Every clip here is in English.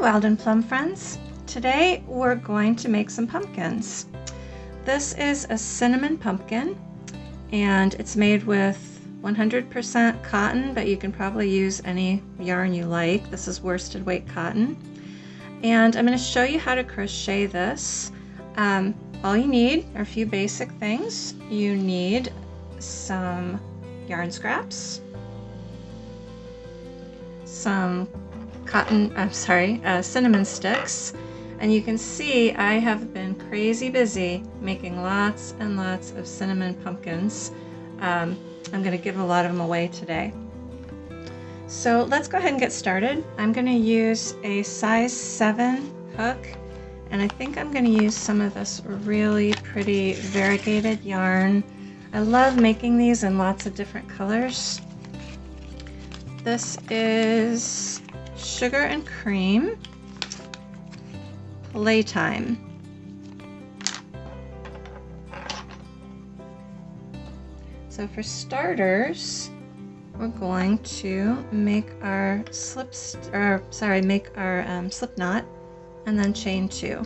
Wylde Plumb friends. Today we're going to make some pumpkins. This is a cinnamon pumpkin and it's made with 100% cotton, but you can probably use any yarn you like. This is worsted weight cotton. And I'm going to show you how to crochet this. All you need are a few basic things. You need some yarn scraps, some cinnamon sticks, and you can see I have been crazy busy making lots and lots of cinnamon pumpkins. I'm going to give a lot of them away today. So let's go ahead and get started. I'm going to use a size 7 hook, and I think I'm going to use some of this really pretty variegated yarn. I love making these in lots of different colors. This is Sugar and Cream Playtime. So for starters, we're going to make our slip knot and then chain 2.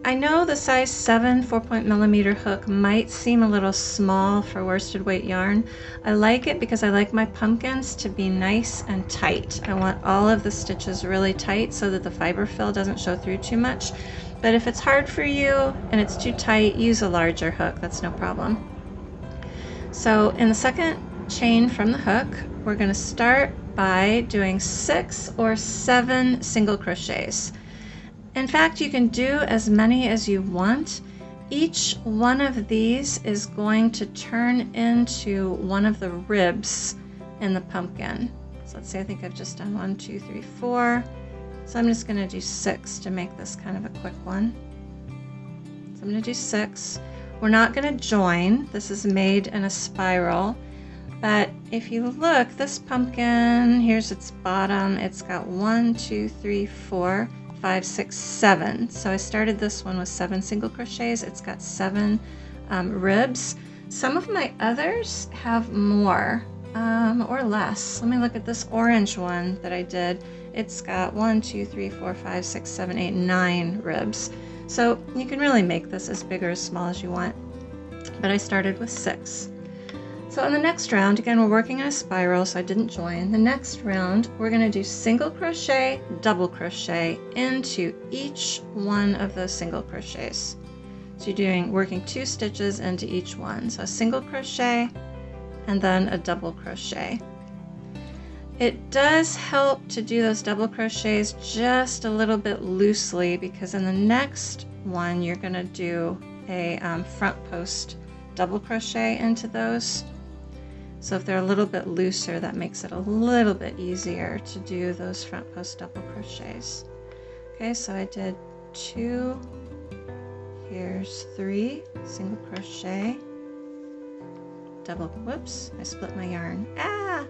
I know the size 7 4.0mm hook might seem a little small for worsted weight yarn. I like it because I like my pumpkins to be nice and tight. I want all of the stitches really tight so that the Fiberfill doesn't show through too much. But if it's hard for you and it's too tight, use a larger hook. That's no problem. So in the second chain from the hook, we're going to start by doing 6 or 7 single crochets. In fact, you can do as many as you want. Each one of these is going to turn into one of the ribs in the pumpkin. So let's see, I think I've just done 1, 2, 3, 4. So I'm just going to do 6 to make this kind of a quick one. So I'm going to do 6. We're not going to join. This is made in a spiral. But if you look, this pumpkin, here's its bottom. It's got 1, 2, 3, 4, 5, 6, 7. So I started this one with 7 single crochets. It's got 7 ribs. Some of my others have more or less. Let me look at this orange one that I did. It's got 1, 2, 3, 4, 5, 6, 7, 8, 9 ribs. So you can really make this as big or as small as you want. But I started with 6. So in the next round, again, we're working in a spiral, so I didn't join. The next round, we're going to do single crochet, double crochet into each one of those single crochets. So you're working 2 stitches into each one. So a single crochet and then a double crochet. It does help to do those double crochets just a little bit loosely, because in the next one, you're going to do a front post double crochet into those. So if they're a little bit looser, that makes it a little bit easier to do those front post double crochets. Okay, so I did 2, here's 3, single crochet, double, whoops, I split my yarn. Ah!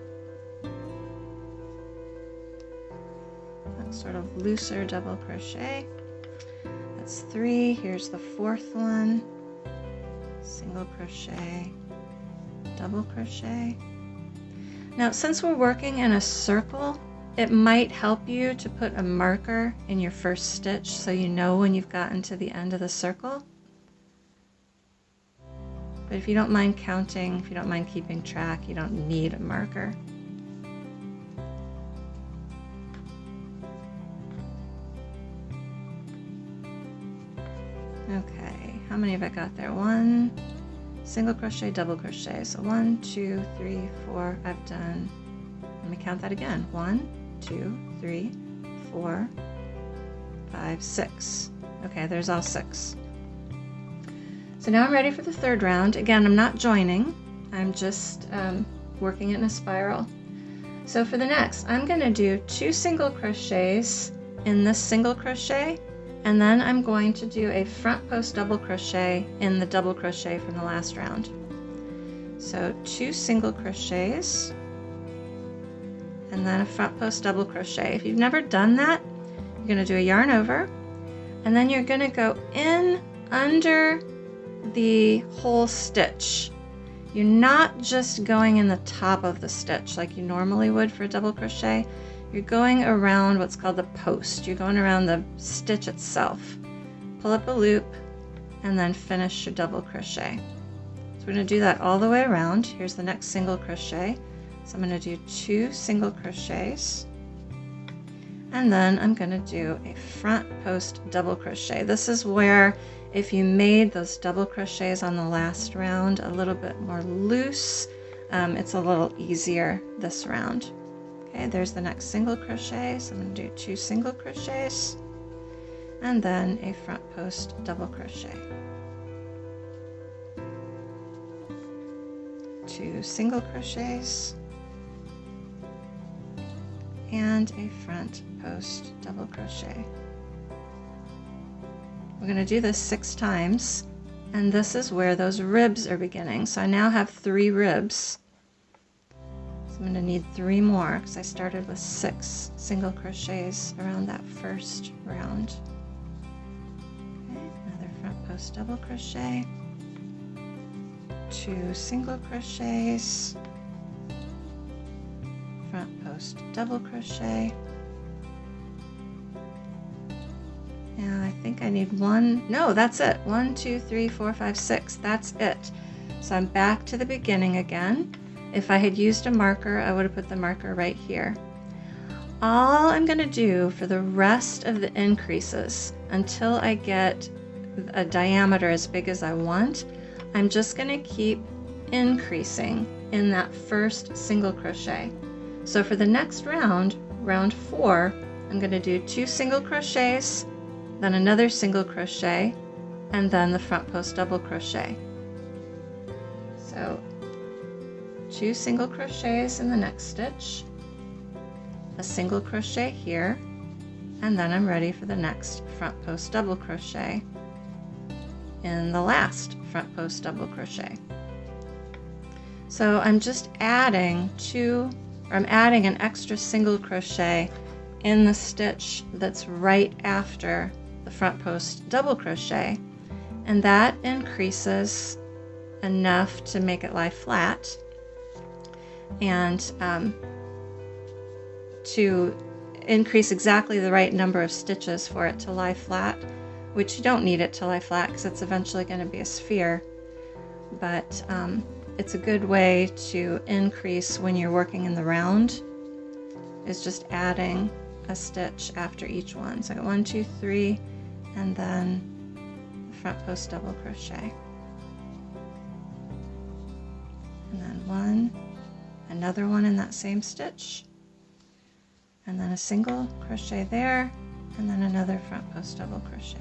That sort of looser double crochet. That's 3, here's the 4th one, single crochet, double crochet. Now, since we're working in a circle, it might help you to put a marker in your first stitch so you know when you've gotten to the end of the circle. But if you don't mind counting, if you don't mind keeping track, you don't need a marker. Okay, how many have I got there? 1, single crochet, double crochet. So 1, 2, 3, 4, I've done, let me count that again. 1, 2, 3, 4, 5, 6. Okay, there's all 6. So now I'm ready for the 3rd round. Again, I'm not joining. I'm just working it in a spiral. So for the next, I'm going to do 2 single crochets in this single crochet, and then I'm going to do a front post double crochet in the double crochet from the last round. So 2 single crochets and then a front post double crochet. If you've never done that, you're going to do a yarn over, and then you're going to go in under the whole stitch. You're not just going in the top of the stitch like you normally would for a double crochet. You're going around what's called the post. You're going around the stitch itself. Pull up a loop and then finish your double crochet. So we're going to do that all the way around. Here's the next single crochet. So I'm going to do 2 single crochets, and then I'm going to do a front post double crochet. This is where, if you made those double crochets on the last round a little bit more loose, it's a little easier this round. Okay, there's the next single crochet. So I'm going to do 2 single crochets and then a front post double crochet. 2 single crochets and a front post double crochet. We're going to do this 6 times, and this is where those ribs are beginning. So I now have 3 ribs. So I'm going to need 3 more because I started with 6 single crochets around that first round. Okay, another front post double crochet, 2 single crochets, front post double crochet, and I think I need 1, no, that's it, 1, 2, 3, 4, 5, 6, that's it. So I'm back to the beginning again. If I had used a marker, I would have put the marker right here. All I'm going to do for the rest of the increases until I get a diameter as big as I want, I'm just going to keep increasing in that first single crochet. So for the next round, round 4, I'm going to do 2 single crochets, then another single crochet, and then the front post double crochet. So 2 single crochets in the next stitch, a single crochet here, and then I'm ready for the next front post double crochet in the last front post double crochet. So I'm just adding I'm adding an extra single crochet in the stitch that's right after the front post double crochet, and that increases enough to make it lie flat, and to increase exactly the right number of stitches for it to lie flat, which you don't need it to lie flat because it's eventually going to be a sphere, but it's a good way to increase when you're working in the round, is just adding a stitch after each one. So I got 1, 2, 3, and then the front post double crochet, and then 1, another one in that same stitch, and then a single crochet there, and then another front post double crochet.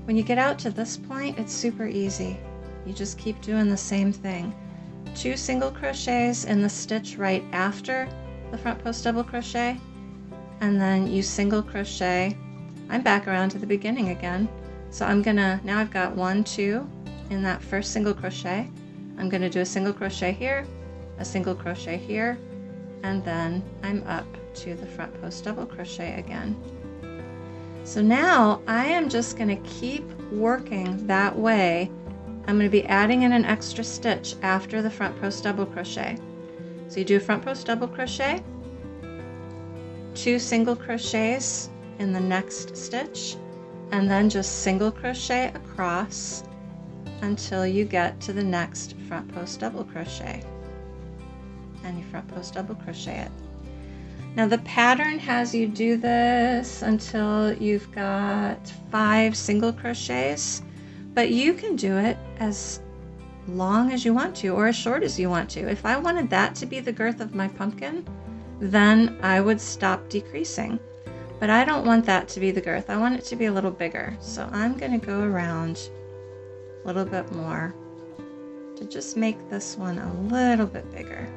When you get out to this point, it's super easy. You just keep doing the same thing. 2 single crochets in the stitch right after the front post double crochet, and then you single crochet. I'm back around to the beginning again. So I'm gonna, now I've got 1, 2 in that first single crochet. I'm gonna do a single crochet here, a single crochet here, and then I'm up to the front post double crochet again. So now I am just going to keep working that way. I'm going to be adding in an extra stitch after the front post double crochet. So you do a front post double crochet, 2 single crochets in the next stitch, and then just single crochet across until you get to the next front post double crochet, and you front post double crochet it. Now the pattern has you do this until you've got 5 single crochets, but you can do it as long as you want to or as short as you want to. If I wanted that to be the girth of my pumpkin, then I would stop decreasing. But I don't want that to be the girth. I want it to be a little bigger. So I'm going to go around a little bit more to just make this one a little bit bigger.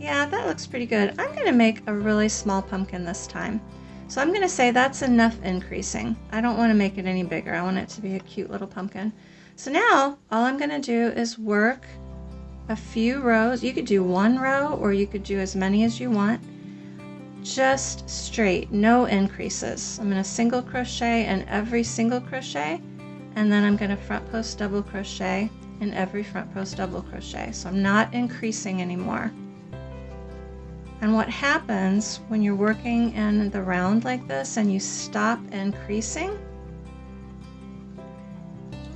Yeah, that looks pretty good. I'm going to make a really small pumpkin this time. So I'm going to say that's enough increasing. I don't want to make it any bigger. I want it to be a cute little pumpkin. So now all I'm going to do is work a few rows. You could do one row or you could do as many as you want. Just straight, no increases. I'm going to single crochet in every single crochet, and then I'm going to front post double crochet in every front post double crochet. So I'm not increasing anymore. And what happens when you're working in the round like this and you stop increasing,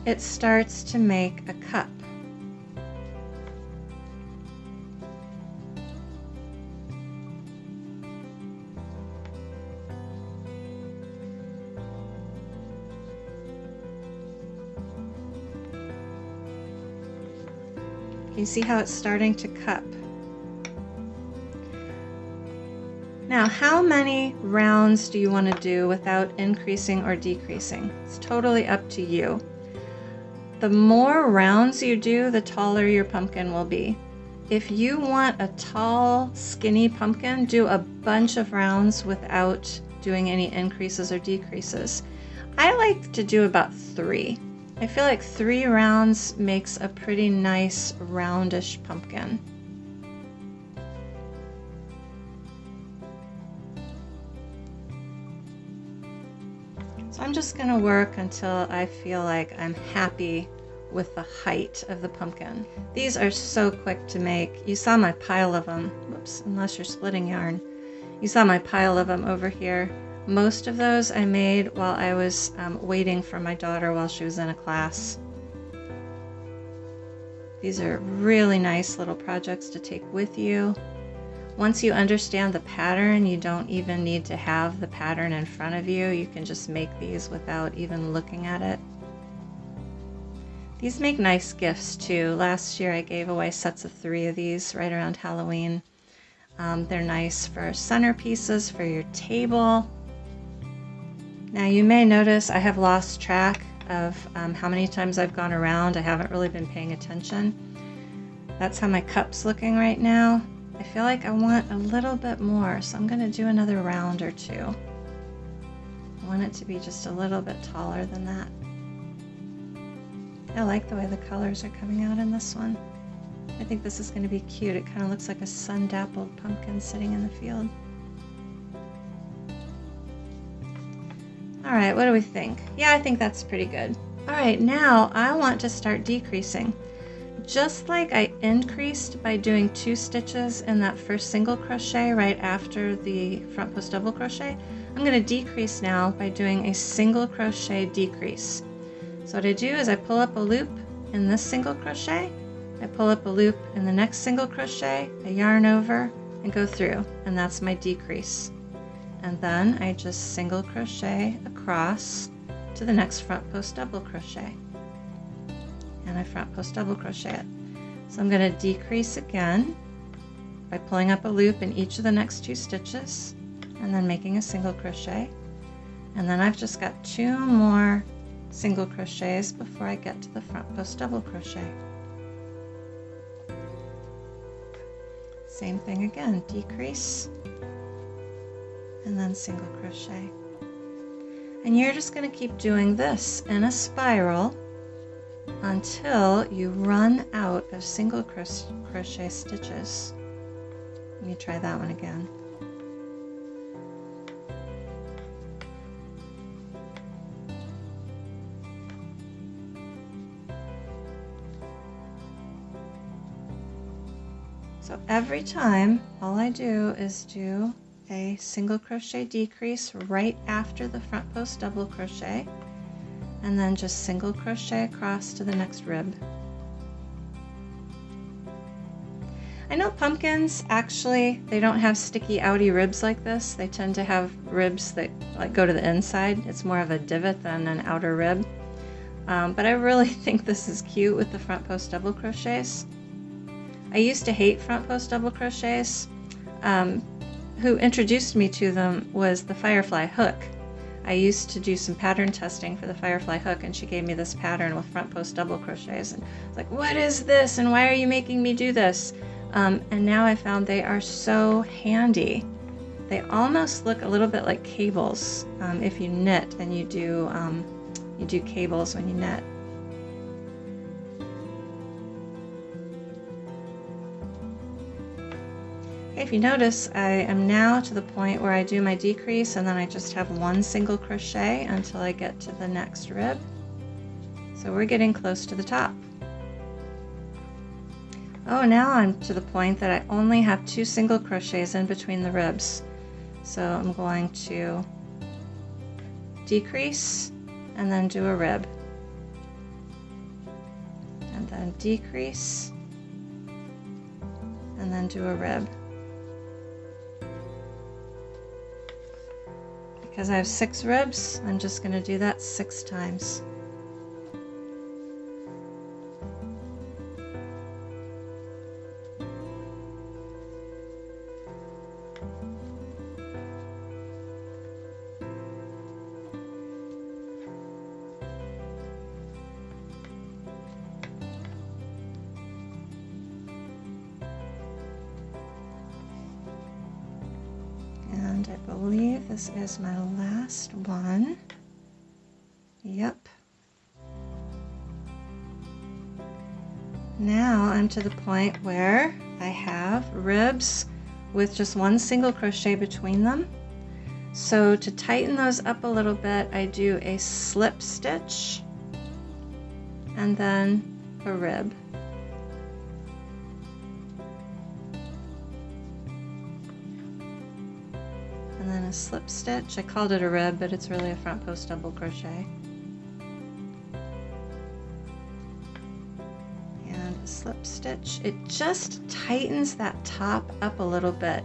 it starts to make a cup. You see how it's starting to cup. Now, how many rounds do you want to do without increasing or decreasing? It's totally up to you. The more rounds you do, the taller your pumpkin will be. If you want a tall, skinny pumpkin, do a bunch of rounds without doing any increases or decreases. I like to do about 3. I feel like 3 rounds makes a pretty nice roundish pumpkin. So I'm just going to work until I feel like I'm happy with the height of the pumpkin. These are so quick to make. You saw my pile of them. Whoops, unless you're splitting yarn. You saw my pile of them over here. Most of those I made while I was waiting for my daughter while she was in a class. These are really nice little projects to take with you. Once you understand the pattern, you don't even need to have the pattern in front of you. You can just make these without even looking at it. These make nice gifts too. Last year I gave away sets of 3 of these right around Halloween. They're nice for centerpieces for your table. Now you may notice I have lost track of how many times I've gone around. I haven't really been paying attention. That's how my cup's looking right now. I feel like I want a little bit more, so I'm going to do another round or 2. I want it to be just a little bit taller than that. I like the way the colors are coming out in this one. I think this is going to be cute. It kind of looks like a sun-dappled pumpkin sitting in the field. Alright, what do we think? Yeah, I think that's pretty good. Alright, now I want to start decreasing. Just like I increased by doing 2 stitches in that first single crochet right after the front post double crochet, I'm going to decrease now by doing a single crochet decrease. So what I do is I pull up a loop in this single crochet, I pull up a loop in the next single crochet, I yarn over and go through, and that's my decrease. And then I just single crochet across to the next front post double crochet. And I front post double crochet it. So I'm going to decrease again by pulling up a loop in each of the next 2 stitches and then making a single crochet. And then I've just got 2 more single crochets before I get to the front post double crochet. Same thing again, decrease and then single crochet. And you're just going to keep doing this in a spiral until you run out of single crochet stitches. Let me try that one again. So every time, all I do is do a single crochet decrease right after the front post double crochet, and then just single crochet across to the next rib. I know pumpkins, actually, they don't have sticky outy ribs like this. They tend to have ribs that like go to the inside. It's more of a divot than an outer rib. But I really think this is cute with the front post double crochets. I used to hate front post double crochets. Who introduced me to them was the Firefly hook. I used to do some pattern testing for the Firefly hook, and she gave me this pattern with front post double crochets, and I was like, what is this and why are you making me do this? And now I found they are so handy. They almost look a little bit like cables if you knit and you do cables when you knit. Okay, if you notice, I am now to the point where I do my decrease and then I just have one single crochet until I get to the next rib. So we're getting close to the top. Oh, now I'm to the point that I only have 2 single crochets in between the ribs. So I'm going to decrease and then do a rib. And then decrease and then do a rib. Because I have 6 ribs, I'm just going to do that 6 times. And I believe this is my last one. Yep. Now I'm to the point where I have ribs with just 1 single crochet between them. So to tighten those up a little bit, I do a slip stitch and then a rib. And then a slip stitch. I called it a rib, but it's really a front post double crochet. And a slip stitch. It just tightens that top up a little bit.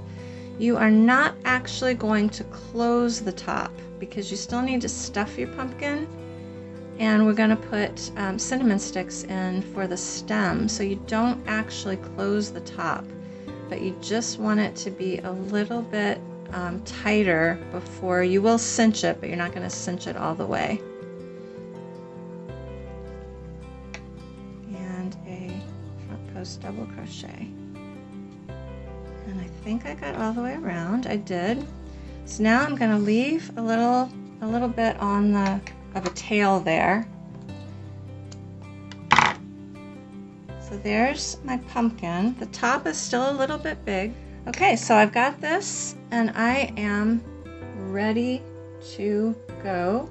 You are not actually going to close the top because you still need to stuff your pumpkin. And we're going to put cinnamon sticks in for the stem, so you don't actually close the top, but you just want it to be a little bit tighter before you will cinch it, but you're not going to cinch it all the way. And a front post double crochet. And I think I got all the way around. I did. So now I'm going to leave a little bit on of a tail there. So there's my pumpkin. The top is still a little bit big. Okay, so I've got this and I am ready to go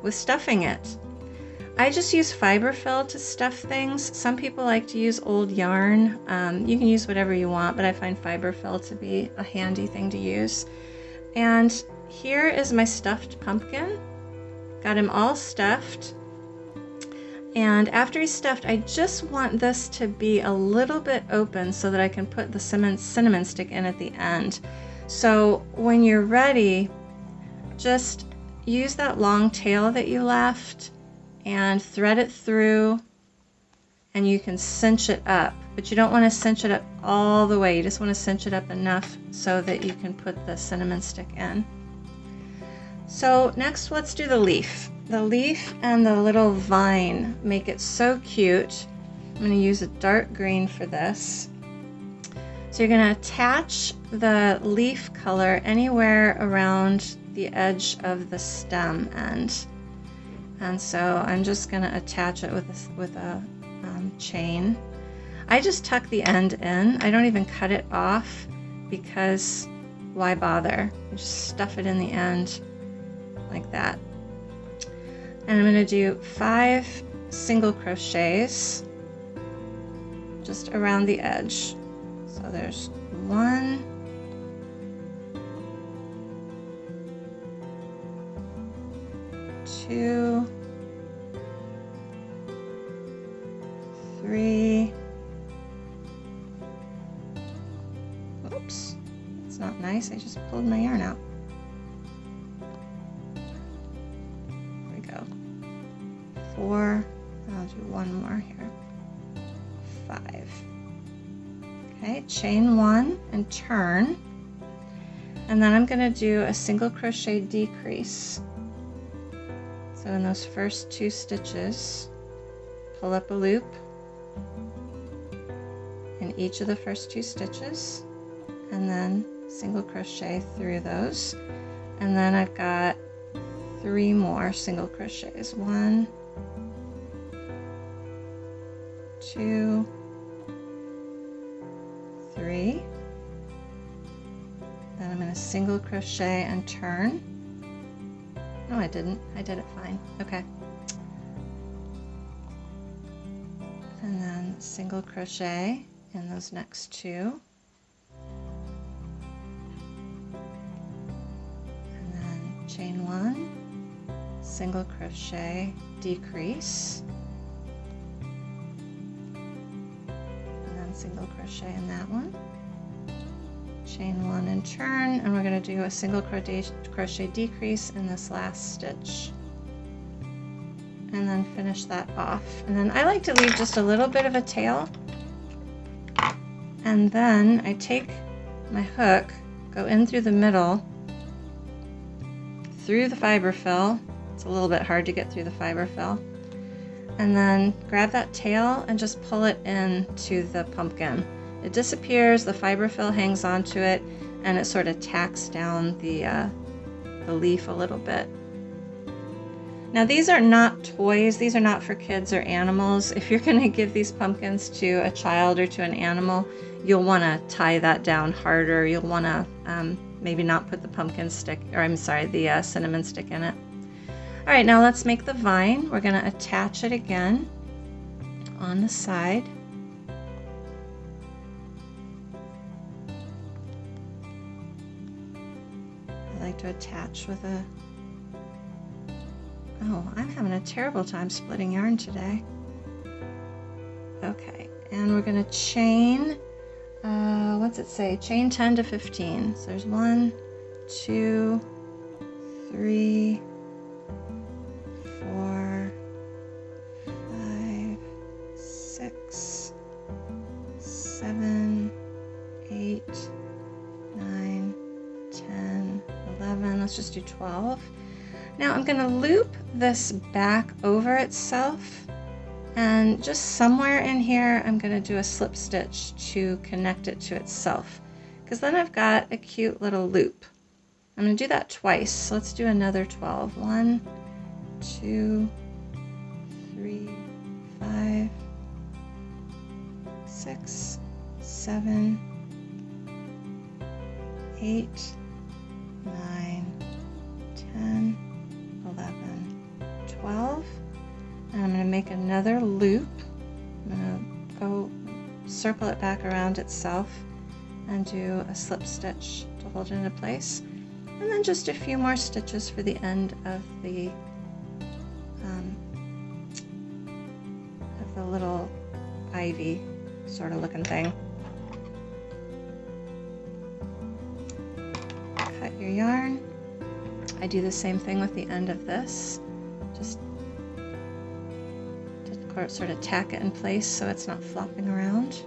with stuffing it. I just use Fiberfill to stuff things. Some people like to use old yarn. You can use whatever you want, but I find Fiberfill to be a handy thing to use. And here is my stuffed pumpkin. Got him all stuffed. And after he's stuffed, I just want this to be a little bit open so that I can put the cinnamon stick in at the end. So when you're ready, just use that long tail that you left and thread it through, and you can cinch it up. But you don't want to cinch it up all the way. You just want to cinch it up enough so that you can put the cinnamon stick in. So next, let's do the leaf. The leaf and the little vine make it so cute. I'm going to use a dark green for this. So you're going to attach the leaf color anywhere around the edge of the stem end. And so I'm just going to attach it with a chain. I just tuck the end in. I don't even cut it off because why bother? You just stuff it in the end like that. And I'm going to do 5 single crochets just around the edge. So there's 1, 2, 3. Oops, that's not nice. I just pulled my yarn out. 4, and I'll do 1 more here. 5. Okay, chain 1 and turn. And then I'm going to do a single crochet decrease. So in those first 2 stitches, pull up a loop. each of the first 2 stitches, and then single crochet through those. And then I've got 3 more single crochets. 1, 2, 3. Then I'm going to single crochet and turn. No, I didn't. I did it fine. Okay. And then single crochet in those next 2. And then chain 1, single crochet, decrease. And then single crochet in that one. Chain 1 and turn, and we're going to do a single crochet decrease in this last stitch, and then finish that off. And then I like to leave just a little bit of a tail, and then I take my hook, go in through the middle, through the Fiberfill. It's a little bit hard to get through the Fiberfill, and then grab that tail and just pull it into the pumpkin. It disappears, the Fiberfill hangs onto it, and it sort of tacks down the leaf a little bit. Now these are not toys, these are not for kids or animals. If you're going to give these pumpkins to a child or to an animal, you'll want to tie that down harder. You'll want to maybe not put the pumpkin stick, or I'm sorry, the cinnamon stick in it. All right, now let's make the vine. We're going to attach it again on the side. I like to attach with a... Oh, I'm having a terrible time splitting yarn today. Okay, and we're going to chain, what's it say? Chain 10 to 15. So there's 1, 2, 3, 4, 5, 6, 7, 8, 9, 10, 11. Let's just do 12. Now I'm going to loop this back over itself, and just somewhere in here I'm going to do a slip stitch to connect it to itself, because then I've got a cute little loop. I'm going to do that twice, so let's do another 12. 1, 2, 3, 5, 6, 7, 8, 9, 10, 11, 12, and I'm going to make another loop. I'm going to go circle it back around itself and do a slip stitch to hold it into place, and then just a few more stitches for the end of the little ivy sort of looking thing. Cut your yarn. I do the same thing with the end of this, just to sort of tack it in place so it's not flopping around.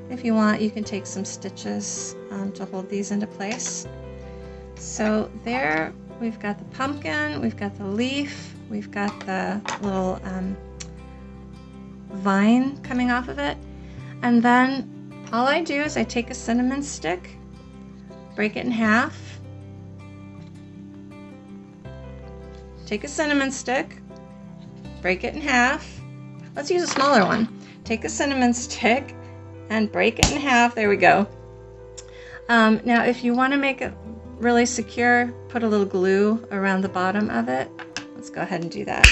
If you want, you can take some stitches to hold these into place. So there we've got the pumpkin, we've got the leaf, we've got the little vine coming off of it, and then all I do is I take a cinnamon stick, break it in half, take a cinnamon stick, break it in half. Let's use a smaller one. Take a cinnamon stick and break it in half. There we go. Now if you want to make it really secure, put a little glue around the bottom of it. Let's go ahead and do that.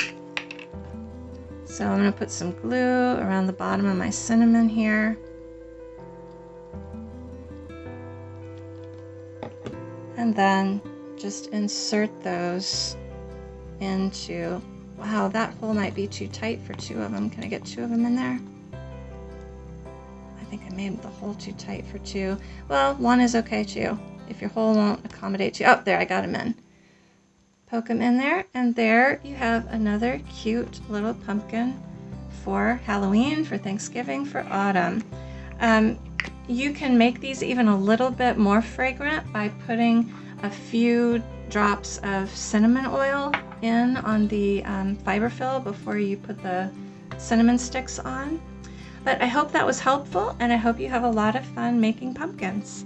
So I'm going to put some glue around the bottom of my cinnamon here. And then just insert those into, wow, that hole might be too tight for 2 of them. Can I get 2 of them in there? I think I made the hole too tight for 2. Well, 1 is okay too, if your hole won't accommodate 2. Oh, there, I got them in. Poke them in there, and there you have another cute little pumpkin for Halloween, for Thanksgiving, for autumn. You can make these even a little bit more fragrant by putting a few drops of cinnamon oil in on the Fiberfill before you put the cinnamon sticks on. But I hope that was helpful, and I hope you have a lot of fun making pumpkins.